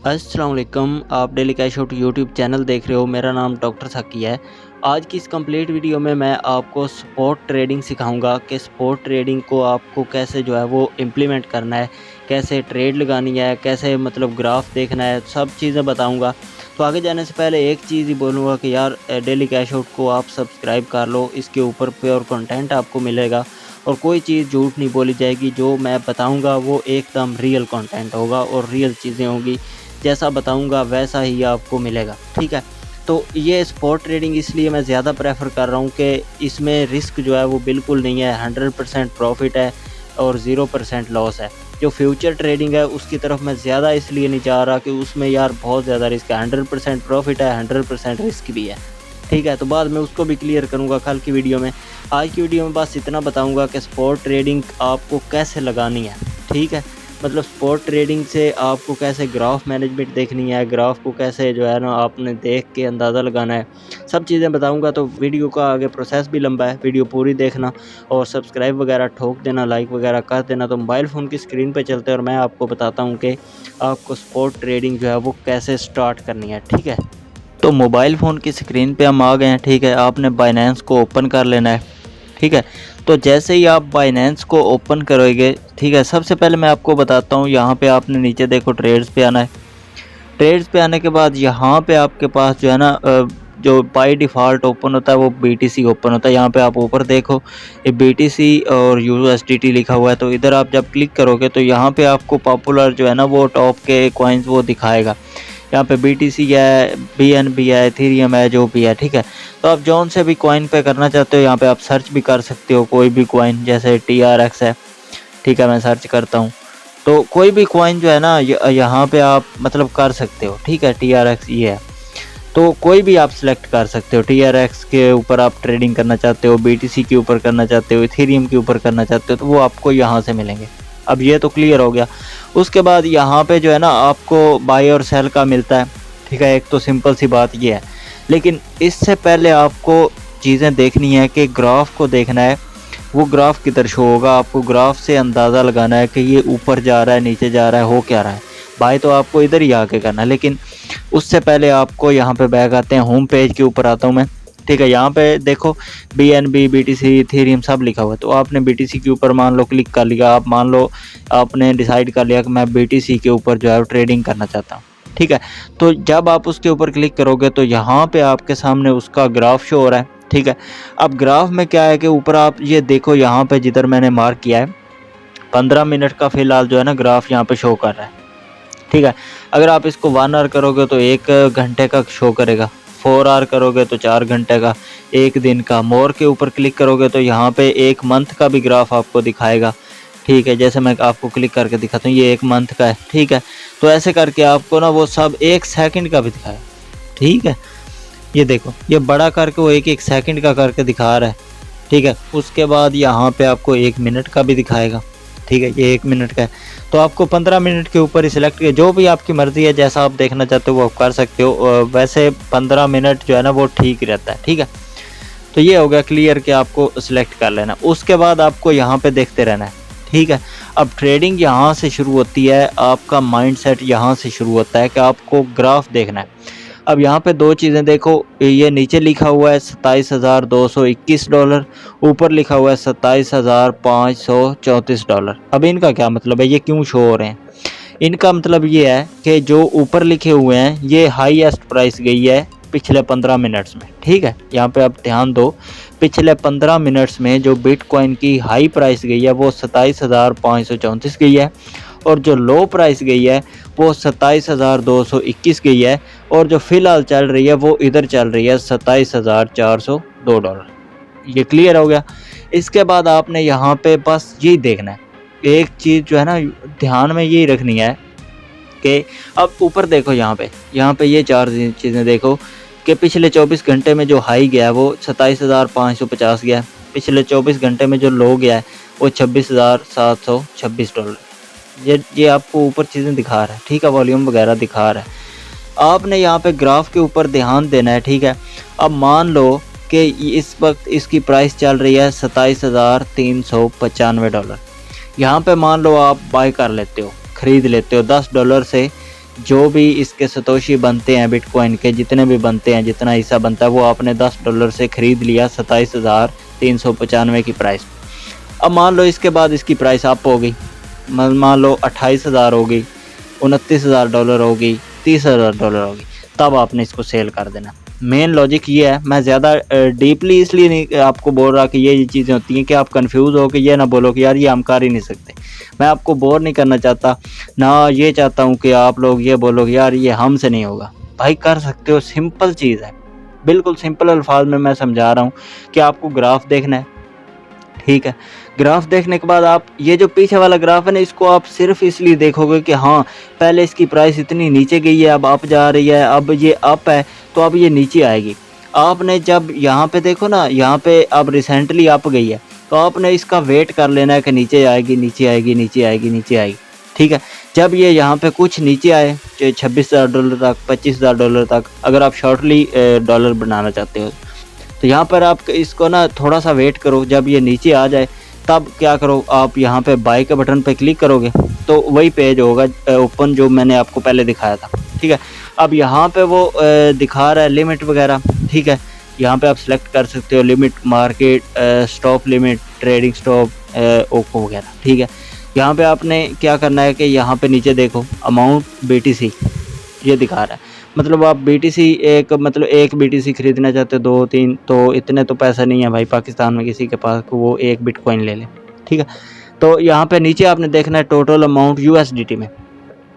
अस्सलाम वालेकुम। आप daily cash out YouTube channel देख रहे हो। मेरा नाम डॉक्टर सकी है। आज की इस कंप्लीट वीडियो में मैं आपको स्पॉट ट्रेडिंग सिखाऊंगा कि स्पॉट ट्रेडिंग को आपको कैसे जो है वो इम्प्लीमेंट करना है, कैसे ट्रेड लगानी है, कैसे मतलब ग्राफ देखना है, सब चीज़ें बताऊंगा। तो आगे जाने से पहले एक चीज़ ही बोलूँगा कि यार डेली कैश आउट को आप सब्सक्राइब कर लो। इसके ऊपर प्योर कंटेंट आपको मिलेगा और कोई चीज़ झूठ नहीं बोली जाएगी। जो मैं बताऊँगा वो एकदम रियल कंटेंट होगा और रियल चीज़ें होंगी। जैसा बताऊंगा वैसा ही आपको मिलेगा, ठीक है। तो ये स्पॉट ट्रेडिंग इसलिए मैं ज़्यादा प्रेफर कर रहा हूँ कि इसमें रिस्क जो है वो बिल्कुल नहीं है, 100% प्रॉफिट है और 0% लॉस है। जो फ्यूचर ट्रेडिंग है उसकी तरफ मैं ज़्यादा इसलिए नहीं जा रहा कि उसमें यार बहुत ज़्यादा रिस्क है। 100% प्रॉफिट है, 100% रिस्क भी है, ठीक है। तो बाद में उसको भी क्लियर करूँगा कल की वीडियो में। आज की वीडियो में बस इतना बताऊँगा कि स्पॉट ट्रेडिंग आपको कैसे लगानी है, ठीक है। मतलब स्पॉट ट्रेडिंग से आपको कैसे ग्राफ मैनेजमेंट देखनी है, ग्राफ को कैसे जो है ना आपने देख के अंदाज़ा लगाना है, सब चीज़ें बताऊंगा। तो वीडियो का आगे प्रोसेस भी लंबा है, वीडियो पूरी देखना और सब्सक्राइब वगैरह ठोक देना, लाइक वगैरह कर देना। तो मोबाइल फ़ोन की स्क्रीन पे चलते हैं और मैं आपको बताता हूँ कि आपको स्पॉट ट्रेडिंग जो है वो कैसे स्टार्ट करनी है, ठीक है। तो मोबाइल फ़ोन की स्क्रीन पे हम आ गए हैं, ठीक है। आपने बाइनेंस को ओपन कर लेना है, ठीक है। तो जैसे ही आप बाइनेंस को ओपन करोगे, ठीक है, सबसे पहले मैं आपको बताता हूँ, यहाँ पे आपने नीचे देखो ट्रेड्स पे आना है। ट्रेड्स पे आने के बाद यहाँ पे आपके पास जो है ना जो बाय डिफ़ॉल्ट ओपन होता है वो BTC ओपन होता है। यहाँ पे आप ऊपर देखो ये BTC और USDT लिखा हुआ है। तो इधर आप जब क्लिक करोगे तो यहाँ पे आपको पॉपुलर जो है ना वो टॉप के कॉइन्स वो दिखाएगा। यहाँ पे BTC है, BNB है, इथेरियम है, जो भी है, ठीक है। तो आप जौन से भी कॉइन पे करना चाहते हो यहाँ पे आप सर्च भी कर सकते हो, कोई भी कॉइन, जैसे TRX है, ठीक है। मैं सर्च करता हूँ तो कोई भी कॉइन जो है ना यहाँ पे आप मतलब कर सकते हो, ठीक है। TRX ये है तो कोई भी आप सिलेक्ट कर सकते हो। TRX के ऊपर आप ट्रेडिंग करना चाहते हो, BTC के ऊपर करना चाहते हो, इथेरियम के ऊपर करना चाहते हो, तो वो आपको यहाँ से मिलेंगे। अब ये तो क्लियर हो गया। उसके बाद यहाँ पे जो है ना आपको बाय और सेल का मिलता है, ठीक है। एक तो सिंपल सी बात ये है, लेकिन इससे पहले आपको चीज़ें देखनी है कि ग्राफ को देखना है, वो ग्राफ किधर शो होगा। आपको ग्राफ से अंदाज़ा लगाना है कि ये ऊपर जा रहा है, नीचे जा रहा है, हो क्या रहा है। बाय तो आपको इधर ही आके करना है, लेकिन उससे पहले आपको यहाँ पे बैक आते हैं, होम पेज के ऊपर आता हूँ मैं, ठीक है। यहाँ पे देखो BNB, BTC, इथेरियम सब लिखा हुआ है। तो आपने BTC के ऊपर मान लो क्लिक कर लिया। आप मान लो आपने डिसाइड कर लिया कि मैं BTC के ऊपर जो है ट्रेडिंग करना चाहता हूँ, ठीक है। तो जब आप उसके ऊपर क्लिक करोगे तो यहाँ पे आपके सामने उसका ग्राफ शो हो रहा है, ठीक है। अब ग्राफ में क्या है कि ऊपर आप ये देखो, यहाँ पे जिधर मैंने मार्क किया है 15 मिनट का फिलहाल जो है ना ग्राफ यहाँ पे शो कर रहा है, ठीक है। अगर आप इसको 1 आवर करोगे तो 1 घंटे का शो करेगा, 4 आवर करोगे तो 4 घंटे का, 1 दिन का। मोर के ऊपर क्लिक करोगे तो यहाँ पे 1 मंथ का भी ग्राफ आपको दिखाएगा, ठीक है। जैसे मैं आपको क्लिक करके दिखाता हूँ, ये 1 मंथ का है, ठीक है। तो ऐसे करके आपको ना वो सब 1 सेकंड का भी दिखाएगा, ठीक है। ये देखो ये बड़ा करके वो 1 सेकंड का करके दिखा रहा है, ठीक है। उसके बाद यहाँ पे आपको 1 मिनट का भी दिखाएगा, ठीक है। ये 1 मिनट का है। तो आपको 15 मिनट के ऊपर ही सिलेक्ट किया, जो भी आपकी मर्ज़ी है, जैसा आप देखना चाहते हो वो आप कर सकते हो। वैसे 15 मिनट जो है ना वो ठीक रहता है, ठीक है। तो ये हो गया क्लियर कि आपको सिलेक्ट कर लेना। उसके बाद आपको यहाँ पे देखते रहना है, ठीक है। अब ट्रेडिंग यहाँ से शुरू होती है, आपका माइंडसेट यहाँ से शुरू होता है कि आपको ग्राफ देखना है। अब यहाँ पे 2 चीज़ें देखो, ये नीचे लिखा हुआ है $27,221, ऊपर लिखा हुआ है $27,534। अब इनका क्या मतलब है, ये क्यों शो हो रहे हैं? इनका मतलब ये है कि जो ऊपर लिखे हुए हैं ये हाईएस्ट प्राइस गई है पिछले 15 मिनट्स में, ठीक है। यहाँ पे आप ध्यान दो, पिछले 15 मिनट्स में जो बिटकॉइन की हाई प्राइस गई है वो 27,534 गई है, और जो लो प्राइस गई है वो 27,221 गई है, और जो फ़िलहाल चल रही है वो इधर चल रही है $27,402। ये क्लियर हो गया। इसके बाद आपने यहाँ पे बस यही देखना है, एक चीज़ जो है ना ध्यान में यही रखनी है कि अब ऊपर देखो, यहाँ पे ये 4 चीज़ें देखो कि पिछले 24 घंटे में जो हाई गया है वो 27,550 गया है, पिछले 24 घंटे में जो लो गया है वो $26,726। ये आपको ऊपर चीज़ें दिखा रहा है, ठीक है, वॉल्यूम वगैरह दिखा रहा है। आपने यहाँ पे ग्राफ के ऊपर ध्यान देना है, ठीक है। अब मान लो कि इस वक्त इसकी प्राइस चल रही है $27,395। यहाँ पे मान लो आप बाय कर लेते हो, ख़रीद लेते हो $10 से जो भी इसके सतोशी बनते हैं बिटकॉइन के, जितने भी बनते हैं, जितना हिस्सा बनता है वो आपने $10 से ख़रीद लिया 27,395 की प्राइस। अब मान लो इसके बाद इसकी प्राइस अप हो गई, मान लो 28,000 हो गई, $29,000 हो गई, $30,000 हो गई, तब आपने इसको सेल कर देना। मेन लॉजिक ये है, मैं ज़्यादा डीपली इसलिए नहीं आपको बोल रहा कि ये चीज़ें होती हैं कि आप कंफ्यूज हो के ये ना बोलो कि यार ये हम कर ही नहीं सकते। मैं आपको बोर नहीं करना चाहता, ना ये चाहता हूँ कि आप लोग ये बोलो कि यार ये हमसे नहीं होगा। भाई कर सकते हो, सिंपल चीज़ है, बिल्कुल सिंपल अल्फाज में मैं समझा रहा हूँ कि आपको ग्राफ देखना है, ठीक है। ग्राफ देखने के बाद आप ये जो पीछे वाला ग्राफ है ना, इसको आप सिर्फ इसलिए देखोगे कि हाँ पहले इसकी प्राइस इतनी नीचे गई है, अब अप जा रही है, अब ये अप है तो अब ये नीचे आएगी। आपने जब यहाँ पे देखो ना, यहाँ पे अब रिसेंटली अप गई है, तो आपने इसका वेट कर लेना है कि नीचे आएगी, नीचे आएगी, नीचे आएगी, नीचे आएगी, ठीक है। जब ये यहाँ पे कुछ नीचे आए, $26,000 तक, $25,000 तक, अगर आप शॉर्टली डॉलर बनाना चाहते हो तो यहाँ पर आप इसको ना थोड़ा सा वेट करो। जब ये नीचे आ जाए तब क्या करो, आप यहाँ पे बाय के बटन पे क्लिक करोगे तो वही पेज होगा ओपन जो मैंने आपको पहले दिखाया था, ठीक है। अब यहाँ पे वो दिखा रहा है लिमिट वगैरह, ठीक है। यहाँ पे आप सिलेक्ट कर सकते हो limit, market, stop limit, trading stop, OCO वगैरह, ठीक है। यहाँ पे आपने क्या करना है कि यहाँ पे नीचे देखो अमाउंट BTC ये दिखा रहा है, मतलब आप BTC एक BTC खरीदना चाहते हो, 2-3, तो इतने तो पैसा नहीं है भाई पाकिस्तान में किसी के पास को वो एक बिटकॉइन ले ले, ठीक है। तो यहाँ पे नीचे आपने देखना है टोटल अमाउंट USDT में।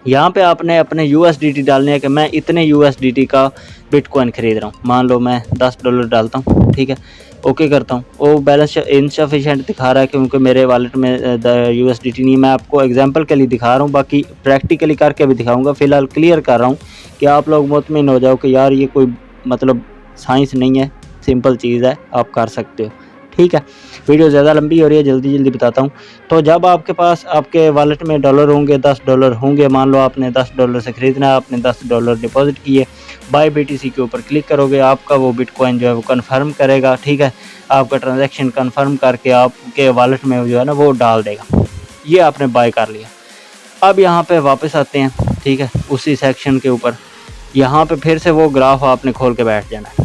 यहाँ पे आपने अपने USDT डालने है कि मैं इतने USDT का बिटकॉइन खरीद रहा हूँ। मान लो मैं $10 डालता हूँ, ठीक है, ओके करता हूँ। वो बैलेंस इनसफिशिएंट दिखा रहा है क्योंकि मेरे वॉलेट में USDT नहीं। मैं आपको एग्जांपल के लिए दिखा रहा हूँ, बाकी प्रैक्टिकली करके भी दिखाऊंगा। फ़िलहाल क्लियर कर रहा हूँ कि आप लोग मुतमिन हो जाओ कि यार ये कोई साइंस नहीं है, सिंपल चीज़ है, आप कर सकते हो, ठीक है। वीडियो ज़्यादा लंबी हो रही है, जल्दी बताता हूँ। तो जब आपके पास आपके वॉलेट में डॉलर होंगे, $10 होंगे, मान लो आपने $10 से ख़रीदना है, आपने $10 डिपॉजिट किए, बाय BTC के ऊपर क्लिक करोगे, आपका वो बिटकॉइन जो है वो कन्फर्म करेगा, ठीक है। आपका ट्रांजैक्शन कन्फर्म करके आपके वॉलेट में जो है ना वो डाल देगा। ये आपने बाय कर लिया। अब यहाँ पे वापस आते हैं, ठीक है, उसी सेक्शन के ऊपर। यहाँ पे फिर से वो ग्राफ आपने खोल के बैठ जाना है।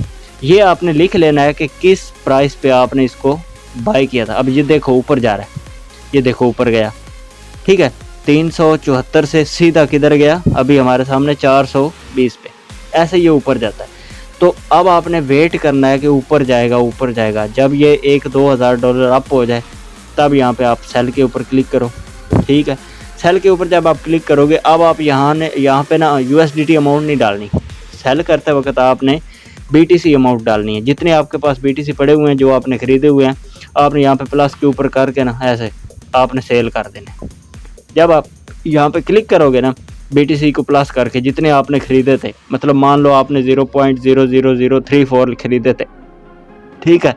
ये आपने लिख लेना है कि किस प्राइस पे आपने इसको बाय किया था। अब ये देखो ऊपर जा रहा है, ये देखो ऊपर गया, ठीक है। 374 से सीधा किधर गया, अभी हमारे सामने 420 पे, ऐसे ये ऊपर जाता है। तो अब आपने वेट करना है कि ऊपर जाएगा, ऊपर जाएगा। जब ये $1-2,000 अप हो जाए तब यहाँ पे आप सेल के ऊपर क्लिक करो, ठीक है। सेल के ऊपर जब आप क्लिक करोगे, अब आप यहाँ पे ना USDT अमाउंट नहीं डालनी। सेल करते वक्त आपने BTC अमाउंट डालनी है। जितने आपके पास BTC पड़े हुए हैं जो आपने ख़रीदे हुए हैं, आपने यहाँ पे प्लस के ऊपर करके ना ऐसे आपने सेल कर देना। जब आप यहाँ पे क्लिक करोगे ना, BTC को प्लस करके जितने आपने ख़रीदे थे, मतलब मान लो आपने 0.00034 ख़रीदे थे, ठीक है,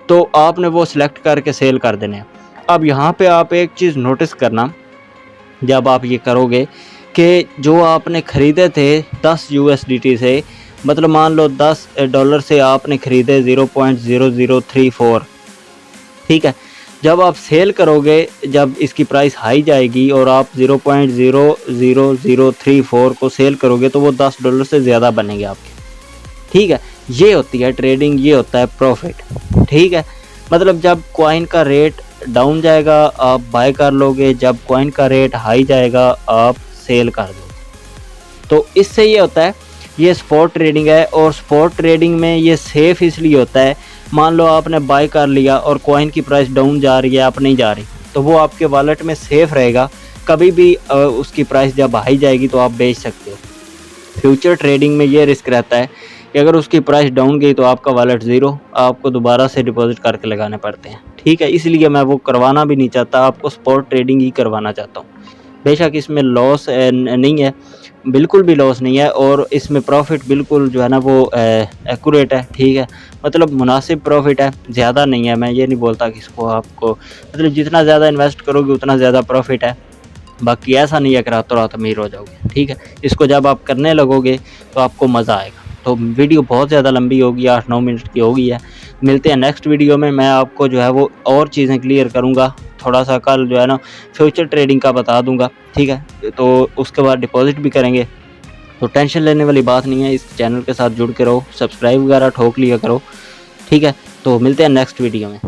तो आपने वो सिलेक्ट करके सेल कर देने। अब यहाँ पे आप एक चीज़ नोटिस करना, जब आप ये करोगे कि जो आपने ख़रीदे थे 10 USDT से, मतलब मान लो $10 से आपने ख़रीदे 0.0034, ठीक है। जब आप सेल करोगे, जब इसकी प्राइस हाई जाएगी और आप 0.00034 को सेल करोगे तो वो $10 से ज़्यादा बनेंगे आपके, ठीक है। ये होती है ट्रेडिंग, ये होता है प्रॉफिट, ठीक है। मतलब जब कॉइन का रेट डाउन जाएगा आप बाय कर लोगे, जब कॉइन का रेट हाई जाएगा आप सेल कर दोगे। तो इससे ये होता है, ये स्पॉट ट्रेडिंग है। और स्पॉट ट्रेडिंग में ये सेफ़ इसलिए होता है, मान लो आपने बाय कर लिया और कॉइन की प्राइस डाउन जा रही है, आप नहीं जा रही, तो वो आपके वॉलेट में सेफ़ रहेगा। कभी भी उसकी प्राइस जब हाई जाएगी तो आप बेच सकते हो। फ्यूचर ट्रेडिंग में ये रिस्क रहता है कि अगर उसकी प्राइस डाउन गई तो आपका वॉलेट ज़ीरो, आपको दोबारा से डिपॉजिट करके लगाने पड़ते हैं, ठीक है। इसलिए मैं वो करवाना भी नहीं चाहता, आपको स्पॉट ट्रेडिंग ही करवाना चाहता हूँ। बेशक इसमें लॉस नहीं है, बिल्कुल भी लॉस नहीं है, और इसमें प्रॉफिट बिल्कुल जो है ना वो एक्यूरेट है, ठीक है। मतलब मुनासिब प्रॉफिट है, ज़्यादा नहीं है। मैं ये नहीं बोलता कि इसको आपको मतलब जितना ज़्यादा इन्वेस्ट करोगे उतना ज़्यादा प्रॉफिट है, बाकी ऐसा नहीं है कि रातों रात अमीर हो जाओगे, ठीक है। इसको जब आप करने लगोगे तो आपको मज़ा आएगा। तो वीडियो बहुत ज़्यादा लंबी होगी, 8-9 मिनट की होगी है। मिलते हैं नेक्स्ट वीडियो में, मैं आपको जो है वो और चीज़ें क्लियर करूँगा। थोड़ा सा कल जो है ना फ्यूचर ट्रेडिंग का बता दूंगा, ठीक है। तो उसके बाद डिपॉजिट भी करेंगे, तो टेंशन लेने वाली बात नहीं है, इस चैनल के साथ जुड़ के रहो, सब्सक्राइब वगैरह ठोक लिया करो, ठीक है। तो मिलते हैं नेक्स्ट वीडियो में।